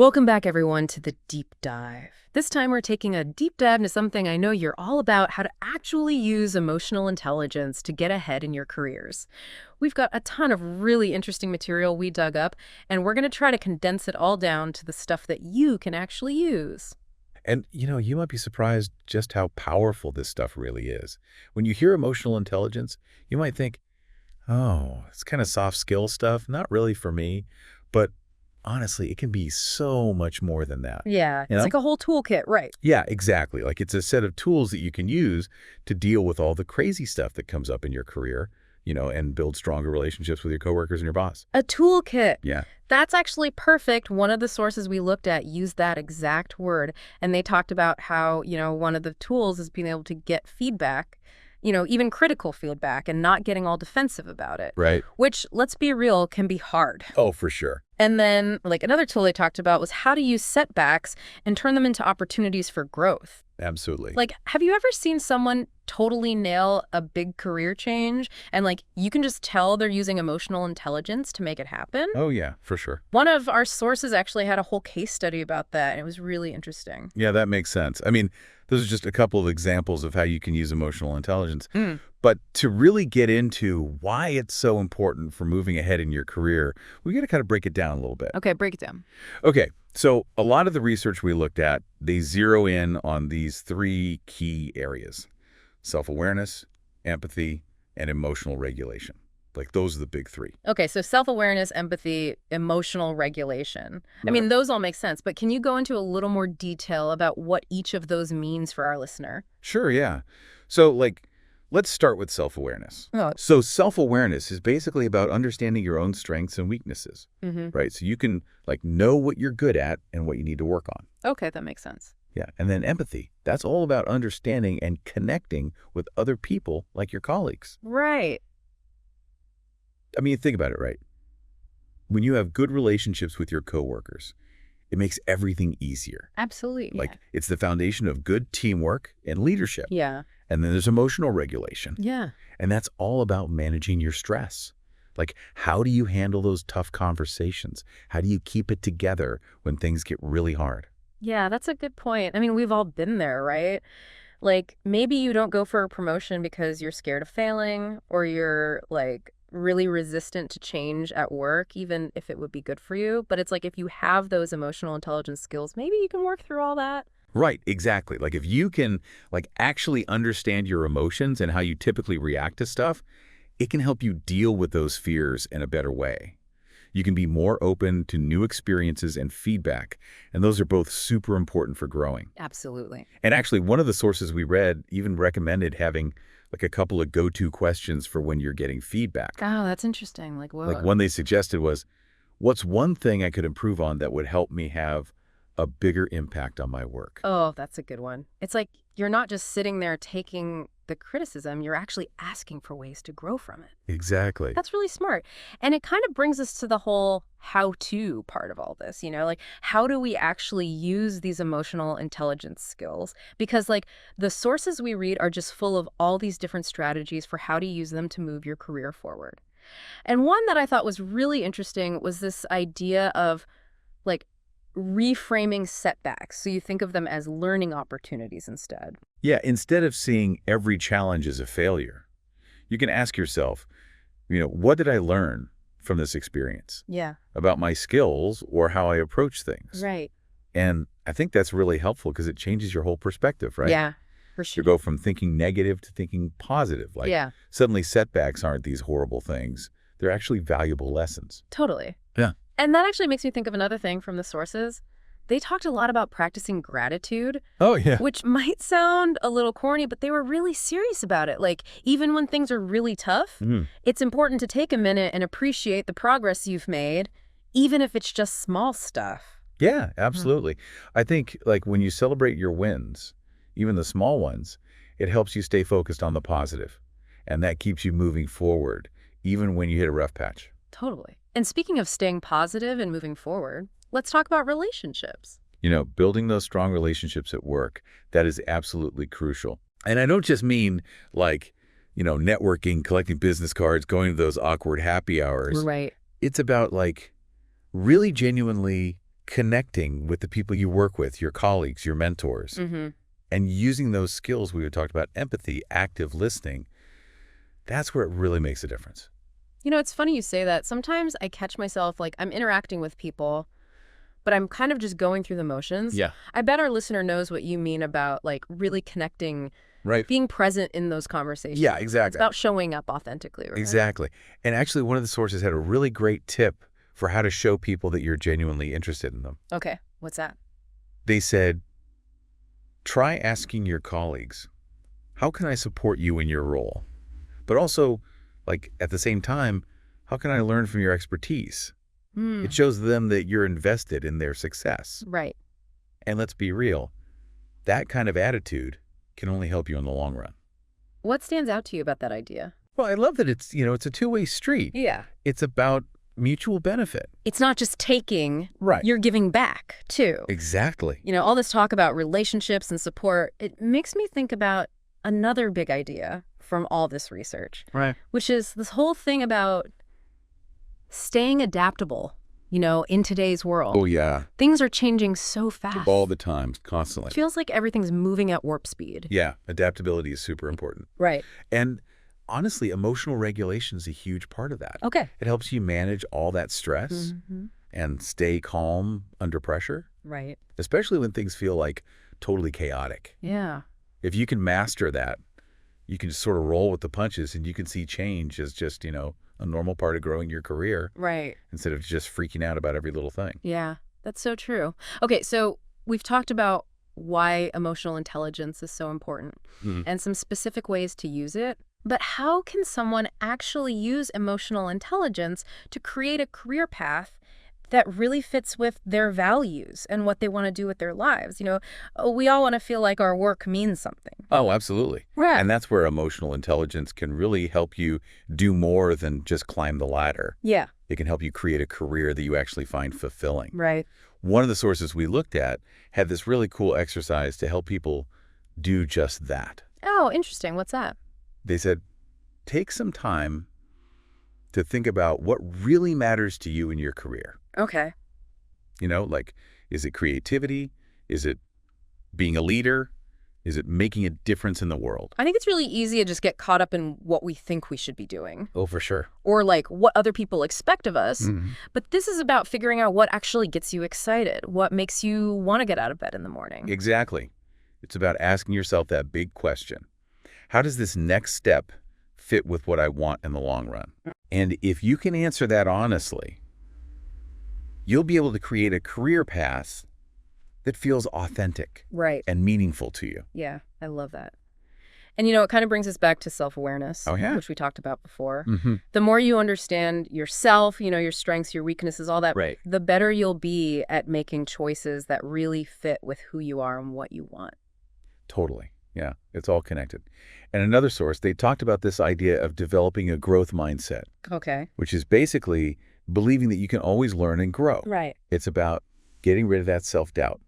Welcome back, everyone, to the deep dive. This time we're taking a deep dive into something I know you're all about, how to actually use emotional intelligence to get ahead in your careers. We've got a ton of really interesting material we dug up, and we're going to try to condense it all down to the stuff that you can actually use. And, you might be surprised just how powerful this stuff really is. When you hear emotional intelligence, you might think, oh, it's kind of soft skill stuff, not really for me. But honestly, it can be so much more than that. Yeah, You it's know? like a whole toolkit, right? Yeah, exactly. Like it's a set of tools that you can use to deal with all the crazy stuff that comes up in your career, and build stronger relationships with your coworkers and your boss. A toolkit. Yeah. That's actually perfect. One of the sources we looked at used that exact word, and they talked about how, one of the tools is being able to get feedback, even critical feedback, and not getting all defensive about it. Right. Which, let's be real, can be hard. Oh, for sure. And then, another tool they talked about was how to use setbacks and turn them into opportunities for growth. Absolutely. Have you ever seen someone totally nail a big career change and, you can just tell they're using emotional intelligence to make it happen? Oh, yeah, for sure. One of our sources actually had a whole case study about that, and it was really interesting. Yeah, that makes sense. I mean, those are just a couple of examples of how you can use emotional intelligence. But to really get into why it's so important for moving ahead in your career, we got to kind of break it down a little bit. Okay, break it down. Okay, so a lot of the research we looked at, they zero in on these three key areas: self-awareness, empathy, and emotional regulation. Those are the big three. Okay, so self-awareness, empathy, emotional regulation. I mean, those all make sense, but can you go into a little more detail about what each of those means for our listener? Sure, yeah. So, let's start with self-awareness. Oh. So self-awareness is basically about understanding your own strengths and weaknesses, right? So you can, know what you're good at and what you need to work on. Okay, that makes sense. Yeah, and then empathy. That's all about understanding and connecting with other people like your colleagues. Right. I mean, think about it, right? When you have good relationships with your coworkers, it makes everything easier. Absolutely. Yeah. It's the foundation of good teamwork and leadership. Yeah. And then there's emotional regulation. Yeah. And that's all about managing your stress. How do you handle those tough conversations? How do you keep it together when things get really hard? Yeah, that's a good point. I mean, we've all been there, right? Maybe you don't go for a promotion because you're scared of failing, or you're, really resistant to change at work, even if it would be good for you. But it's if you have those emotional intelligence skills, maybe you can work through all that. Right, exactly. If you can, actually understand your emotions and how you typically react to stuff, it can help you deal with those fears in a better way. You can be more open to new experiences and feedback, and those are both super important for growing. Absolutely. And actually, one of the sources we read even recommended having a couple of go-to questions for when you're getting feedback. Oh, that's interesting. What? One they suggested was, what's one thing I could improve on that would help me have a bigger impact on my work? Oh, that's a good one. It's you're not just sitting there taking the criticism, you're actually asking for ways to grow from it. Exactly. That's really smart. And it kind of brings us to the whole how-to part of all this, how do we actually use these emotional intelligence skills? Because the sources we read are just full of all these different strategies for how to use them to move your career forward. And one that I thought was really interesting was this idea of reframing setbacks. So you think of them as learning opportunities instead. Yeah, instead of seeing every challenge as a failure, you can ask yourself, what did I learn from this experience? Yeah. About my skills or how I approach things. Right. And I think that's really helpful because it changes your whole perspective, right? Yeah, for sure. You go from thinking negative to thinking positive. Yeah. Suddenly setbacks aren't these horrible things. They're actually valuable lessons. Totally. Yeah. And that actually makes me think of another thing from the sources. They talked a lot about practicing gratitude. Oh, yeah. Which might sound a little corny, but they were really serious about it. Even when things are really tough, it's important to take a minute and appreciate the progress you've made, even if it's just small stuff. Yeah, absolutely. I think when you celebrate your wins, even the small ones, it helps you stay focused on the positive. And that keeps you moving forward, even when you hit a rough patch. Totally. And speaking of staying positive and moving forward, let's talk about relationships. Building those strong relationships at work, that is absolutely crucial. And I don't just mean networking, collecting business cards, going to those awkward happy hours. Right. It's about really genuinely connecting with the people you work with, your colleagues, your mentors, and using those skills we talked about, empathy, active listening, that's where it really makes a difference. You know, it's funny you say that. Sometimes I catch myself, like, I'm interacting with people, but I'm kind of just going through the motions. Yeah. I bet our listener knows what you mean about, like, really connecting, Right. being present in those conversations. Yeah, It's exactly. about showing up authentically, right? Exactly. And actually, one of the sources had a really great tip for how to show people that you're genuinely interested in them. Okay, what's that? They said, try asking your colleagues, how can I support you in your role? But also, like, at the same time, how can I learn from your expertise? It shows them that you're invested in their success. Right. And let's be real, that kind of attitude can only help you in the long run. What stands out to you about that idea? Well, I love that it's a two-way street. Yeah. It's about mutual benefit. It's not just taking, Right. you're giving back, too. Exactly. You know, all this talk about relationships and support, it makes me think about another big idea from all this research, Right. which is this whole thing about staying adaptable, you know, in today's world. Oh, yeah. Things are changing so fast. All the time, constantly. It feels like everything's moving at warp speed. Yeah, adaptability is super important. Right. And honestly, emotional regulation is a huge part of that. Okay. It helps you manage all that stress and stay calm under pressure, Right. especially when things feel like totally chaotic. Yeah. If you can master that, you can just sort of roll with the punches and you can see change as just, a normal part of growing your career Right. instead of just freaking out about every little thing. Yeah, that's so true. Okay, so we've talked about why emotional intelligence is so important and some specific ways to use it. But how can someone actually use emotional intelligence to create a career path that really fits with their values and what they want to do with their lives? You know, we all want to feel like our work means something. Oh, absolutely. Right. And that's where emotional intelligence can really help you do more than just climb the ladder. Yeah. It can help you create a career that you actually find fulfilling. Right. One of the sources we looked at had this really cool exercise to help people do just that. Oh, interesting. What's that? They said, take some time to think about what really matters to you in your career. Okay. Like, is it creativity? Is it being a leader? Is it making a difference in the world? I think it's really easy to just get caught up in what we think we should be doing. Oh, for sure. Or like what other people expect of us. But this is about figuring out what actually gets you excited, what makes you want to get out of bed in the morning. Exactly. It's about asking yourself that big question. How does this next step fit with what I want in the long run? And if you can answer that honestly, you'll be able to create a career path that feels authentic Right. and meaningful to you. Yeah, I love that. And, you know, it kind of brings us back to self-awareness, Oh, yeah. which we talked about before. The more you understand yourself, you know, your strengths, your weaknesses, all that, Right. the better you'll be at making choices that really fit with who you are and what you want. Totally. Yeah, it's all connected. And another source, they talked about this idea of developing a growth mindset, Okay. which is basically believing that you can always learn and grow. Right. It's about getting rid of that self-doubt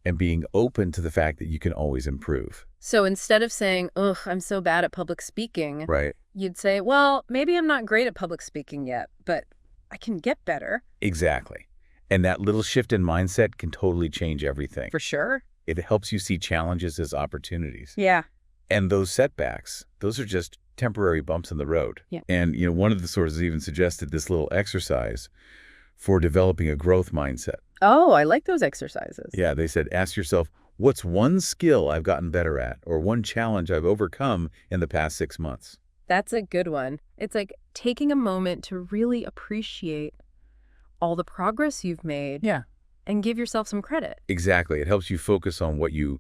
and being open to the fact that you can always improve. So instead of saying, ugh, I'm so bad at public speaking, Right. you'd say, well, maybe I'm not great at public speaking yet, but I can get better. Exactly. And that little shift in mindset can totally change everything. For sure. It helps you see challenges as opportunities. Yeah. And those setbacks, those are just temporary bumps in the road. Yeah. And, one of the sources even suggested this little exercise for developing a growth mindset. Oh, I like those exercises. Yeah, they said, ask yourself, what's one skill I've gotten better at or one challenge I've overcome in the past 6 months? That's a good one. It's like taking a moment to really appreciate all the progress you've made. Yeah. And give yourself some credit. Exactly. It helps you focus on what you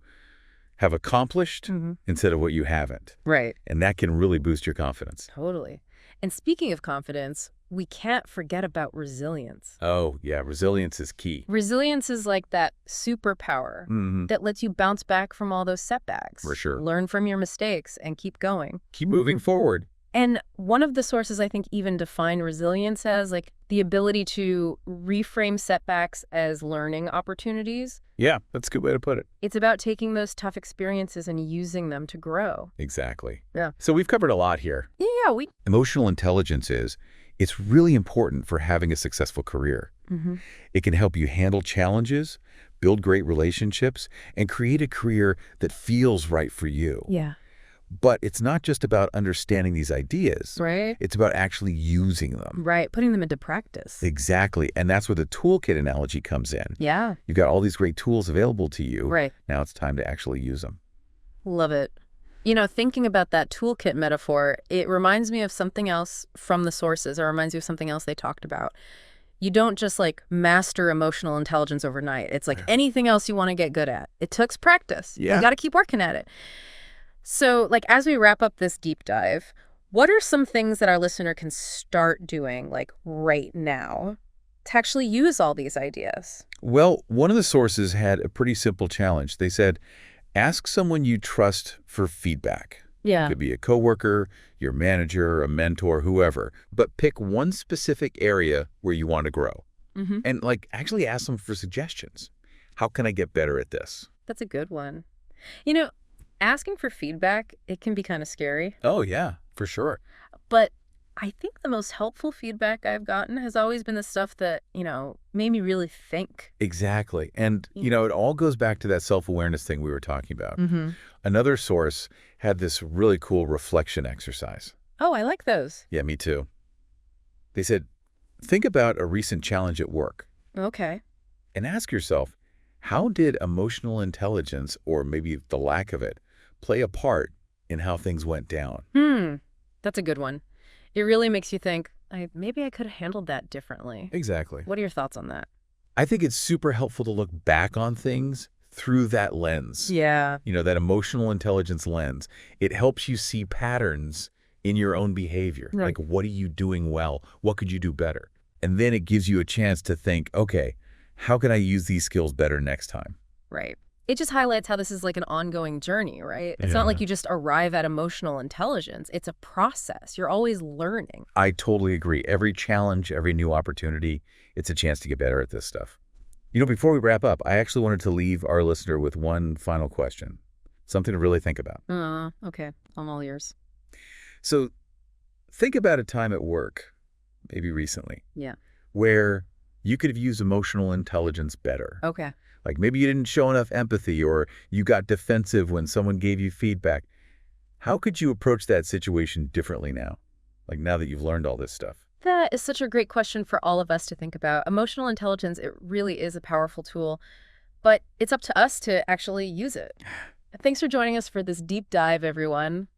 have accomplished instead of what you haven't. Right. And that can really boost your confidence. Totally. And speaking of confidence, we can't forget about resilience. Oh, yeah. Resilience is key. Resilience is like that superpower that lets you bounce back from all those setbacks. For sure. Learn from your mistakes and keep going. Keep moving forward. And one of the sources I think even define resilience as like the ability to reframe setbacks as learning opportunities. Yeah, that's a good way to put it. It's about taking those tough experiences and using them to grow. Exactly. Yeah. So we've covered a lot here. Yeah, Emotional intelligence is It's really important for having a successful career. Mm-hmm. It can help you handle challenges, build great relationships, and create a career that feels right for you. Yeah. But it's not just about understanding these ideas. Right? It's about actually using them. Right. Putting them into practice. Exactly. And that's where the toolkit analogy comes in. Yeah. You've got all these great tools available to you. Right. Now it's time to actually use them. Love it. Thinking about that toolkit metaphor, it reminds me of something else from the sources, or reminds me of something else they talked about. You don't just like master emotional intelligence overnight. It's like anything else you want to get good at. It takes practice. Yeah. You got to keep working at it. So, like, as we wrap up this deep dive, what are some things that our listener can start doing, like, right now to actually use all these ideas? Well, one of the sources had a pretty simple challenge. They said, ask someone you trust for feedback. Yeah. Could be a coworker, your manager, a mentor, whoever. But pick one specific area where you want to grow. Mm-hmm. And, actually ask them for suggestions. How can I get better at this? That's a good one. Asking for feedback, it can be kind of scary. Oh, yeah, for sure. But I think the most helpful feedback I've gotten has always been the stuff that, made me really think. Exactly. And, it all goes back to that self-awareness thing we were talking about. Mm-hmm. Another source had this really cool reflection exercise. Oh, I like those. Yeah, me too. They said, think about a recent challenge at work Okay. and ask yourself, how did emotional intelligence, or maybe the lack of it, play a part in how things went down? That's a good one. It really makes you think, maybe I could have handled that differently. Exactly. What are your thoughts on that? I think it's super helpful to look back on things through that lens. Yeah. That emotional intelligence lens. It helps you see patterns in your own behavior. Right. Like, what are you doing well? What could you do better? And then it gives you a chance to think, okay, how can I use these skills better next time? Right. It just highlights how this is like an ongoing journey, right? It's not like you just arrive at emotional intelligence. It's a process. You're always learning. I totally agree. Every challenge, every new opportunity, it's a chance to get better at this stuff. Before we wrap up, I actually wanted to leave our listener with one final question, something to really think about. Okay. I'm all ears. So think about a time at work, maybe recently, Yeah. where you could have used emotional intelligence better. Okay. Like maybe you didn't show enough empathy, or you got defensive when someone gave you feedback. How could you approach that situation differently now? Like now that you've learned all this stuff? That is such a great question for all of us to think about. Emotional intelligence, it really is a powerful tool, but it's up to us to actually use it. Thanks for joining us for this deep dive, everyone.